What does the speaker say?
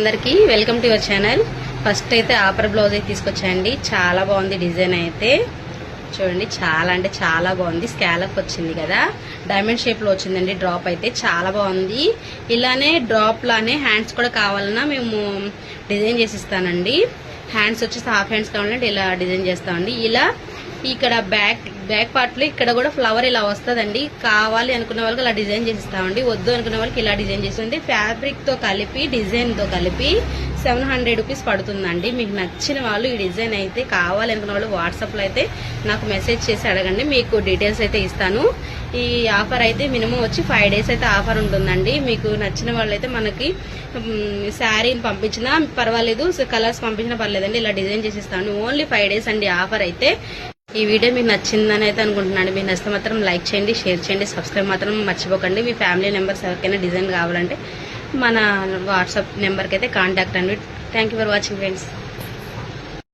అందరికి welcome to your channel. First అయితే upper blouse అయితే తీసుకొచ్చాయండి. చాలా బాగుంది డిజైన్ అయితే చూడండి. చాలా అంటే చాలా బాగుంది. స్కాలప్ వచ్చింది కదా, డైమండ్ షేప్ లో వచ్చిందండి. డ్రాప్ అయితే చాలా బాగుంది. ఇలానే డ్రాప్ లానే హ్యాండ్స్ కూడా కావాలన్నా మేము డిజైన్ చేసి ఇస్తానండి. హ్యాండ్స్ వచ్చేసి హాఫ్ హ్యాండ్స్ కావాలంటే ఇలా డిజైన్ చేస్తామండి. ఇలా ఇక్కడ బ్యాక్ పార్ట్ లో ఇక్కడ కూడా ఫ్లవర్ ఇలా వస్తుందండి. కావాలి అనుకున్న వాళ్ళకి ఇలా డిజైన్ చేసి ఇస్తామండి. వద్దు అనుకున్న వాళ్ళకి ఇలా డిజైన్ చేస్తుంది. ఫ్యాబ్రిక్ తో కలిపి డిజైన్ తో కలిపి 700 రూపీస్ పడుతుందండి. మీకు నచ్చిన వాళ్ళు ఈ డిజైన్ అయితే కావాలి అనుకున్న వాళ్ళు వాట్సాప్ లో అయితే నాకు మెసేజ్ చేసి అడగండి, మీకు డీటెయిల్స్ అయితే ఇస్తాను. ఈ ఆఫర్ అయితే మినిమం వచ్చి 5 days అయితే ఆఫర్ ఉంటుందండి. మీకు నచ్చిన వాళ్ళైతే మనకి శారీని పంపించినా పర్వాలేదు, కలర్స్ పంపించినా పర్లేదండి. ఇలా డిజైన్ చేసి ఇస్తాను. ఓన్లీ 5 days అండి ఆఫర్ అయితే. ఈ వీడియో మీకు నచ్చిందని అయితే అనుకుంటున్నాను. మీకు నచ్చితే మాత్రం లైక్ చేయండి, షేర్ చేయండి, సబ్స్క్రైబ్ మాత్రం మర్చిపోకండి. మీ ఫ్యామిలీ మెంబర్స్ ఎవరికైనా డిజైన్ కావాలంటే మన వాట్సాప్ నెంబర్కి అయితే కాంటాక్ట్ అండి. Thank you for watching friends.